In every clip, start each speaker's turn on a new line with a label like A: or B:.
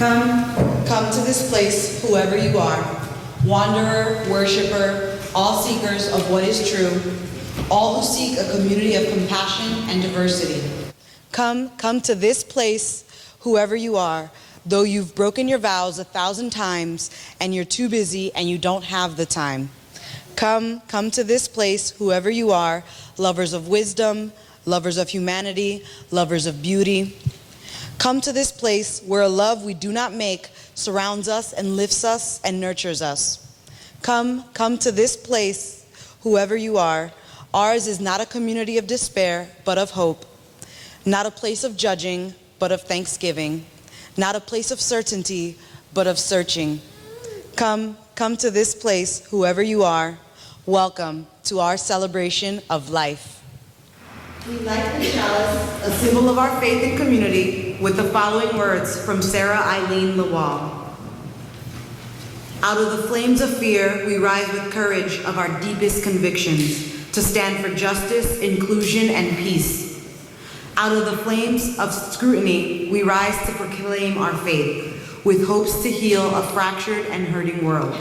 A: Come to this place, whoever you are, wanderer, worshiper, all seekers of what is true, all who seek a community of compassion and diversity. Come to this place, whoever you are, though you've broken your vows 1,000 times and you're too busy and you don't have the time. Come to this place, whoever you are, lovers of wisdom, lovers of humanity, lovers of beauty. Come to this place where a love we do not make surrounds us and lifts us and nurtures us. Come to this place, whoever you are. Ours is not a community of despair, but of hope. Not a place of judging, but of thanksgiving. Not a place of certainty, but of searching. Come to this place, whoever you are. Welcome to our celebration of life. We light the chalice, a symbol of our faith and community, with the following words from Sarah Eileen Lawal. Out of the flames of fear, we rise with courage of our deepest convictions to stand for justice, inclusion, and peace. Out of the flames of scrutiny, we rise to proclaim our faith with hopes to heal a fractured and hurting world.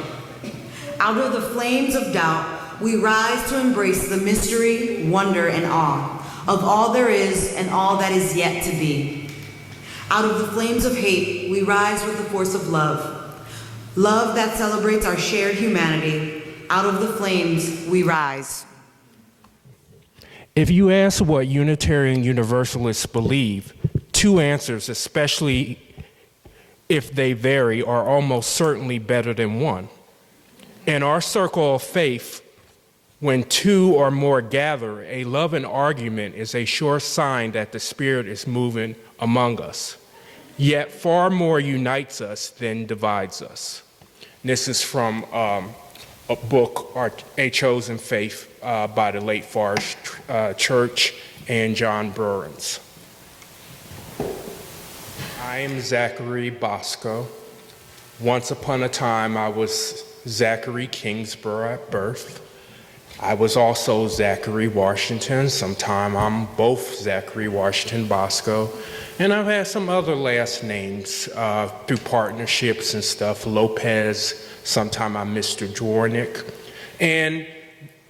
A: Out of the flames of doubt, we rise to embrace the mystery, wonder, and awe of all there is and all that is yet to be. Out of the flames of hate, we rise with the force of love. Love that celebrates our shared humanity. Out of the flames, we rise.
B: If you ask what Unitarian Universalists believe, two answers, especially if they vary, are almost certainly better than one. In our circle of faith, when two or more gather, a love and argument is a sure sign that the Spirit is moving among us. Yet far more unites us than divides us. This is from a book, A Chosen Faith, by the late Forrest Church and John Burns. I am Zachary Bosco. Once upon a time, I was Zachary Kingsborough at birth. I was also Zachary Washington. Sometime I'm both Zachary Washington Bosco. And I've had some other last names through partnerships and stuff. Lopez, sometime I'm Mr. Jornick. And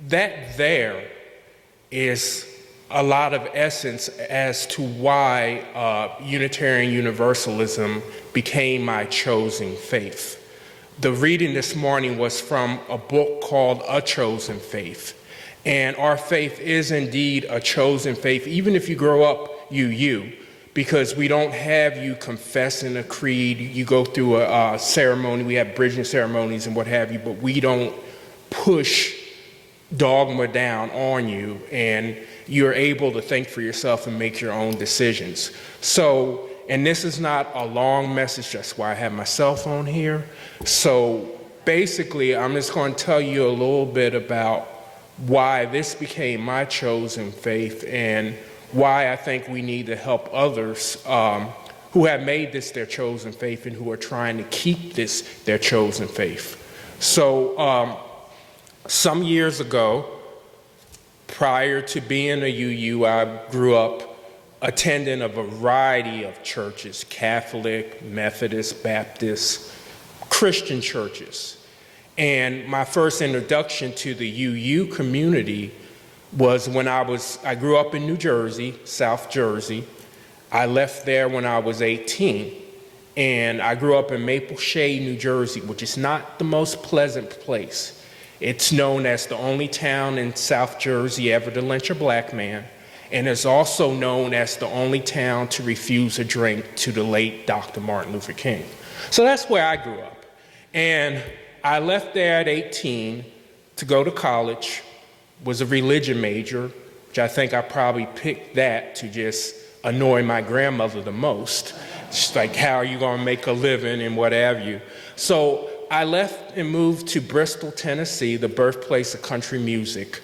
B: that there is a lot of essence as to why Unitarian Universalism became my chosen faith. The reading this morning was from a book called A Chosen Faith. And our faith is indeed a chosen faith, even if you grow up UU, because we don't have you confessing a creed. You go through a ceremony, we have bridging ceremonies and what have you, but we don't push dogma down on you, and you're able to think for yourself and make your own decisions. So, and this is not a long message, that's why I have my cell phone here. So basically, I'm just going to tell you a little bit about why this became my chosen faith and why I think we need to help others who have made this their chosen faith and who are trying to keep this their chosen faith. So some years ago, prior to being a UU, I grew up attending a variety of churches, Catholic, Methodist, Baptist, Christian churches. And my first introduction to the UU community was when I grew up in New Jersey, South Jersey. I left there when I was 18. And I grew up in Maple Shade, New Jersey, which is not the most pleasant place. It's known as the only town in South Jersey ever to lynch a black man, and is also known as the only town to refuse a drink to the late Dr. Martin Luther King. So that's where I grew up. And I left there at 18 to go to college, was a religion major, which I think I probably picked that to just annoy my grandmother the most. She's like, how are you gonna make a living and what have you? So I left and moved to Bristol, Tennessee, the birthplace of country music,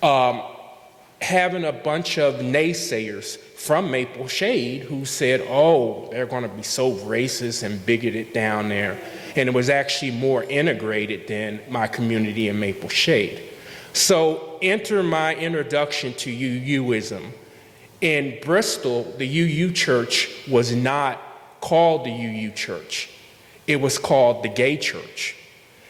B: having a bunch of naysayers from Maple Shade who said, oh, they're gonna be so racist and bigoted down there. And it was actually more integrated than my community in Maple Shade. So enter my introduction to UUism. In Bristol, the UU church was not called the UU Church. It was called the Gay Church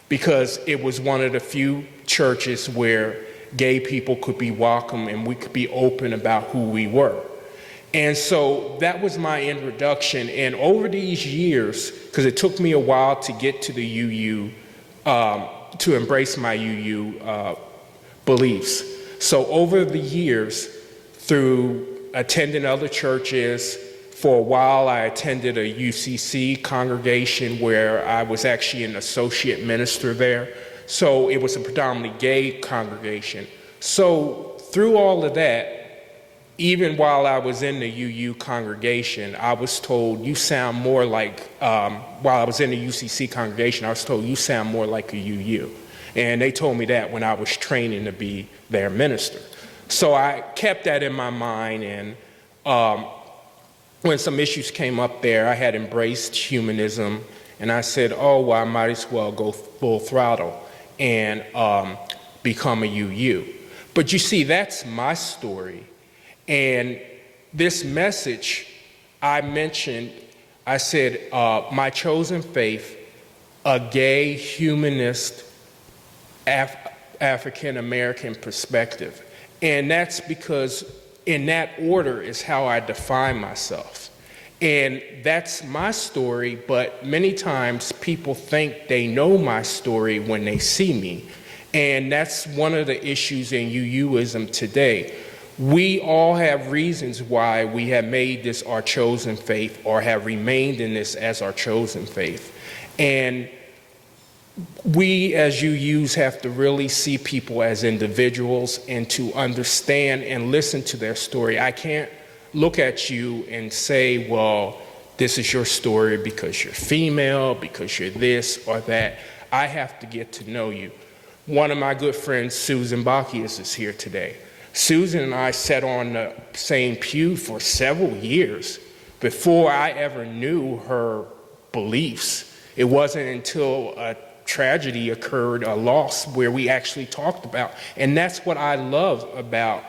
B: because it was one of the few churches where gay people could be welcome and we could be open about who we were. And so that was my introduction. And over these years, because it took me a while to get to the UU, to embrace my UU beliefs. So over the years, through attending other churches, for a while I attended a UCC congregation where I was actually an associate minister there. So it was a predominantly gay congregation. So through all of that, even while I was in the UU congregation, I was told, you sound more like, while I was in the UCC congregation, I was told, you sound more like a UU. And they told me that when I was training to be their minister. So I kept that in my mind, and when some issues came up there, I had embraced humanism, and I said, oh, well, I might as well go full throttle and become a UU. But you see, that's my story. And this message I mentioned, I said, my chosen faith, a gay humanist African-American perspective. And that's because in that order is how I define myself. And that's my story, but many times people think they know my story when they see me. And that's one of the issues in UUism today. We all have reasons why we have made this our chosen faith or have remained in this as our chosen faith. And we as UUs have to really see people as individuals and to understand and listen to their story. I can't look at you and say, well, this is your story because you're female, because you're this or that. I have to get to know you. One of my good friends, Susan Bacchius, is here today. Susan and I sat on the same pew for several years before I ever knew her beliefs. It wasn't until a tragedy occurred, a loss, where we actually talked about. And that's what I love about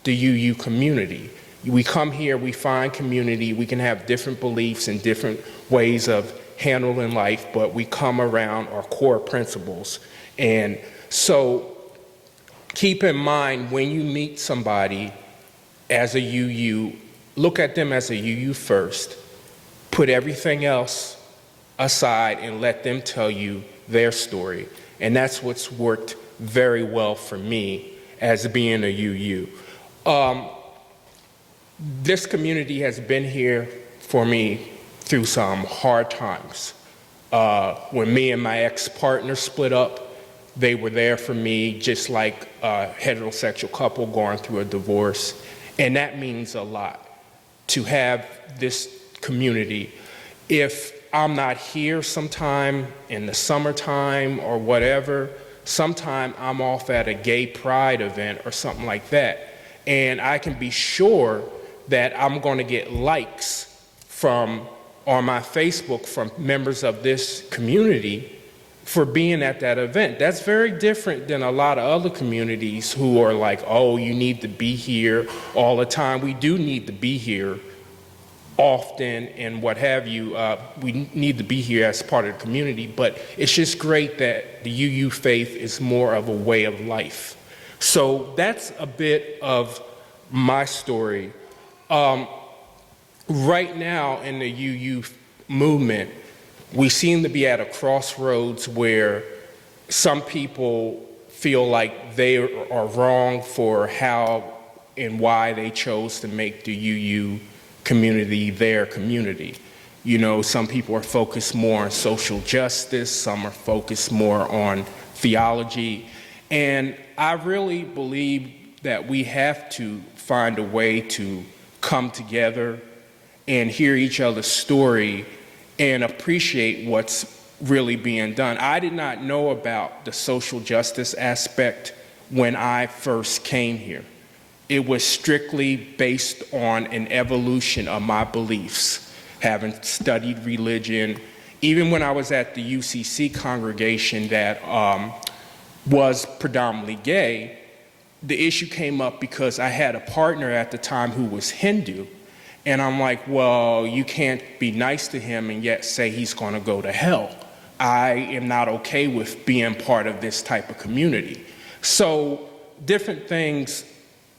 B: the UU community. We come here, we find community, we can have different beliefs and different ways of handling life, but we come around our core principles. And so keep in mind when you meet somebody as a UU, look at them as a UU first, put everything else aside and let them tell you their story. And that's what's worked very well for me as being a UU. This community has been here for me through some hard times. When me and my ex-partner split up, they were there for me just like a heterosexual couple going through a divorce. And that means a lot to have this community. If I'm not here sometime in the summertime or whatever, sometime I'm off at a gay pride event or something like that. And I can be sure that I'm going to get likes on my Facebook from members of this community for being at that event. That's very different than a lot of other communities who are like, oh, you need to be here all the time. We do need to be here often and what have you. We need to be here as part of the community, but it's just great that the UU faith is more of a way of life. So that's a bit of my story. Right now in the UU movement, we seem to be at a crossroads where some people feel like they are wrong for how and why they chose to make the UU community their community. You know, some people are focused more on social justice, some are focused more on theology, and I really believe that we have to find a way to come together and hear each other's story and appreciate what's really being done. I did not know about the social justice aspect when I first came here. It was strictly based on an evolution of my beliefs, having studied religion. Even when I was at the UCC congregation that was predominantly gay, the issue came up because I had a partner at the time who was Hindu, And I'm like, well, you can't be nice to him and yet say he's going to go to hell. I am not okay with being part of this type of community. So different things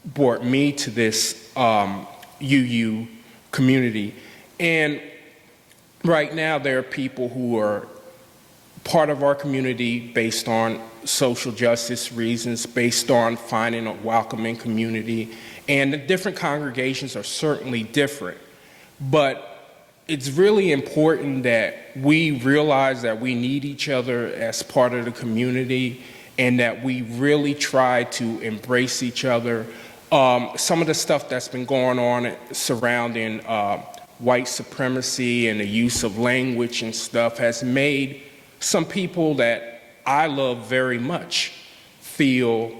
B: brought me to this UU community. And right now there are people who are part of our community based on social justice reasons, based on finding a welcoming community. And the different congregations are certainly different. But it's really important that we realize that we need each other as part of the community and that we really try to embrace each other. Some of the stuff that's been going on surrounding white supremacy and the use of language and stuff has made some people that I love very much feel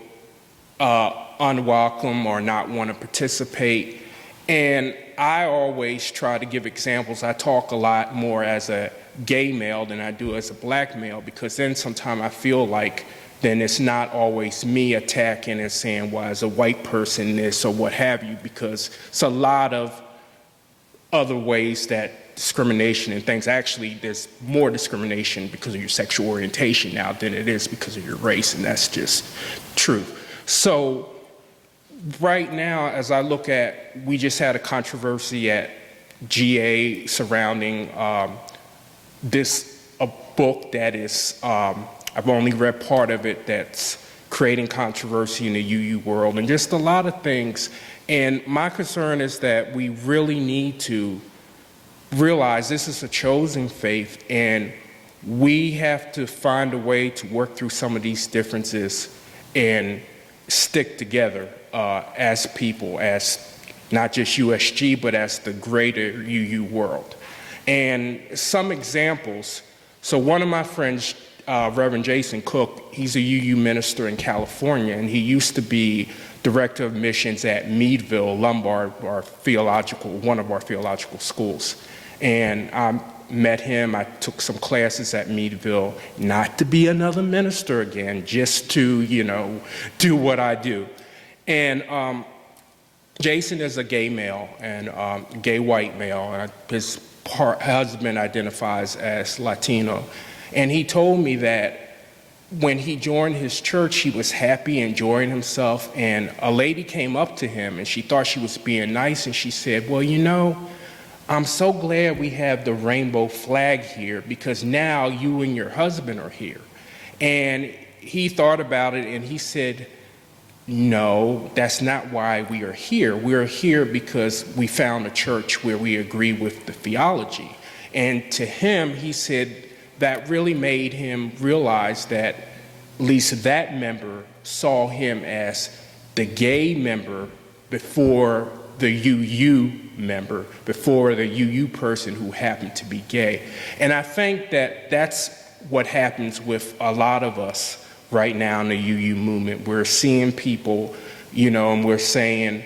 B: unwelcome or not want to participate. And I always try to give examples. I talk a lot more as a gay male than I do as a black male, because then sometimes I feel like then it's not always me attacking and saying, well, as a white person this or what have you, because it's a lot of other ways that discrimination and things, actually there's more discrimination because of your sexual orientation now than it is because of your race, and that's just true. So right now, as I look at, we just had a controversy at GA surrounding a book that is, I've only read part of it, that's creating controversy in the UU world, and just a lot of things. And my concern is that we really need to realize this is a chosen faith, and we have to find a way to work through some of these differences and stick together as people, as not just USG, but as the greater UU world. And some examples, so one of my friends, Reverend Jason Cook, he's a UU minister in California, and he used to be director of missions at Meadville, Lombard, one of our theological schools. And I met him, I took some classes at Meadville, not to be another minister again, just to, do what I do. And Jason is a gay male and gay white male. His husband identifies as Latino. And he told me that when he joined his church, he was happy, enjoying himself, and a lady came up to him and she thought she was being nice, and she said, well, I'm so glad we have the rainbow flag here, because now you and your husband are here. And he thought about it and he said, no, that's not why we are here. We're here because we found a church where we agree with the theology. And to him, he said, that really made him realize that at least that member saw him as the gay member before the UU member, before the UU person who happened to be gay. And I think that that's what happens with a lot of us right now in the UU movement. We're seeing people, and we're saying,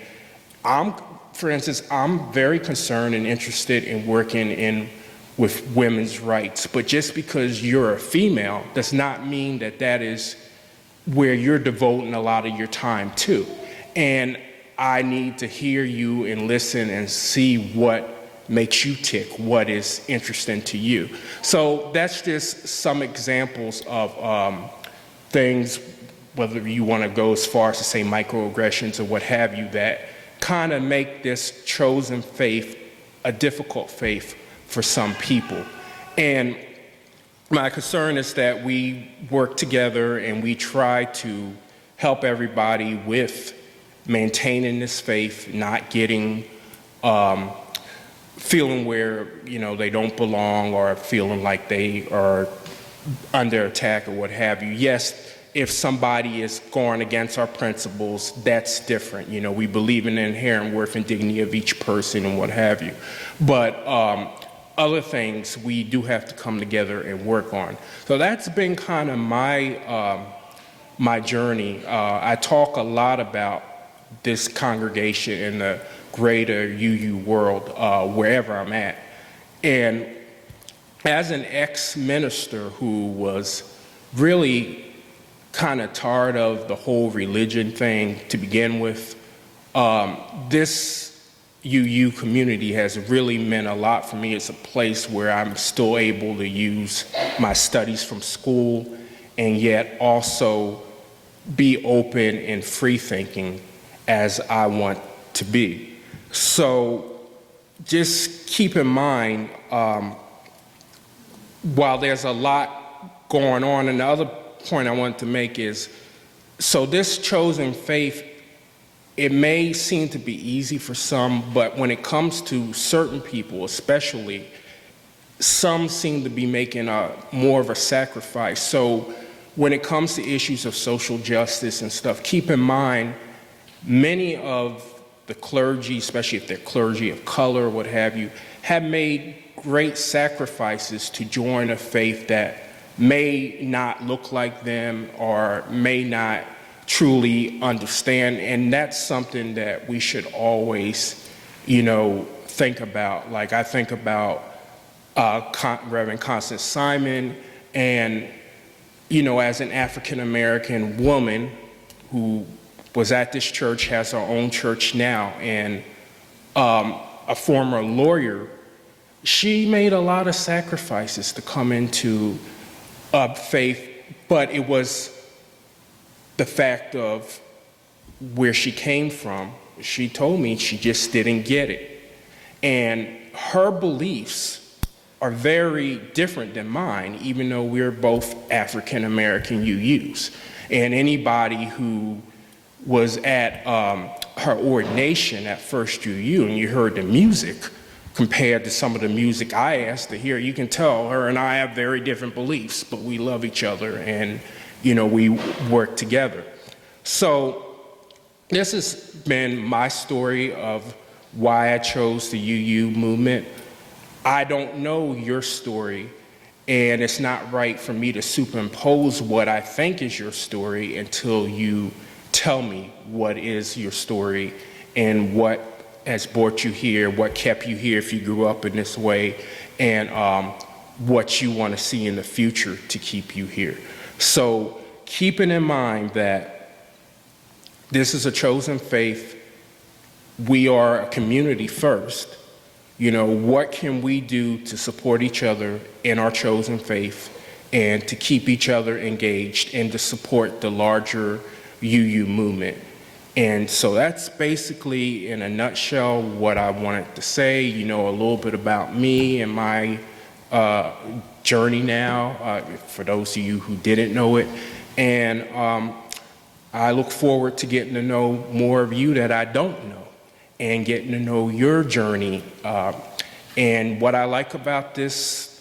B: for instance, I'm very concerned and interested in working with women's rights, but just because you're a female does not mean that that is where you're devoting a lot of your time to. And I need to hear you and listen and see what makes you tick, what is interesting to you. So that's just some examples of things, whether you want to go as far as to say microaggressions or what have you, that kind of make this chosen faith a difficult faith for some people. And my concern is that we work together and we try to help everybody with maintaining this faith, not getting, feeling where, they don't belong or feeling like they are under attack or what have you. Yes, if somebody is going against our principles, that's different. We believe in the inherent worth and dignity of each person and what have you. But other things we do have to come together and work on. So that's been kind of my journey. I talk a lot about this congregation in the greater UU world, wherever I'm at. And as an ex-minister who was really kind of tired of the whole religion thing to begin with, this UU community has really meant a lot for me. It's a place where I'm still able to use my studies from school and yet also be open and free thinking as I want to be. So just keep in mind, while there's a lot going on, and the other point I want to make is, so this chosen faith, it may seem to be easy for some, but when it comes to certain people especially, some seem to be making more of a sacrifice. So when it comes to issues of social justice and stuff, keep in mind, many of the clergy, especially if they're clergy of color or what have you, have made great sacrifices to join a faith that may not look like them or may not truly understand, and that's something that we should always, think about. Like I think about Reverend Constance Simon, and as an African American woman who was at this church, has her own church now, and a former lawyer, she made a lot of sacrifices to come into faith, but it was the fact of where she came from. She told me she just didn't get it. And her beliefs are very different than mine, even though we're both African American UUs. And anybody who was at her ordination at First UU and you heard the music compared to some of the music I asked to hear, you can tell her and I have very different beliefs, but we love each other and we work together. So this has been my story of why I chose the UU movement. I don't know your story, and it's not right for me to superimpose what I think is your story until you tell me what is your story and what has brought you here, what kept you here if you grew up in this way, and what you want to see in the future to keep you here. So keeping in mind that this is a chosen faith, we are a community first. What can we do to support each other in our chosen faith and to keep each other engaged and to support the larger UU movement? And so that's basically, in a nutshell, what I wanted to say. A little bit about me and my journey now, for those of you who didn't know it. And I look forward to getting to know more of you that I don't know and getting to know your journey. And what I like about this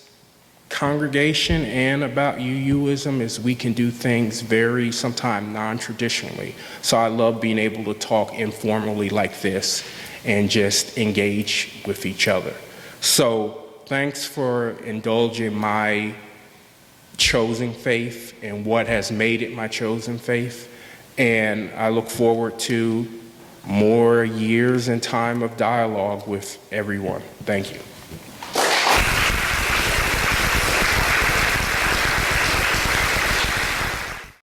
B: congregation and about UUism is we can do things very, sometimes non-traditionally. So I love being able to talk informally like this and just engage with each other. So thanks for indulging my chosen faith and what has made it my chosen faith. And I look forward to more years and time of dialogue with everyone. Thank you.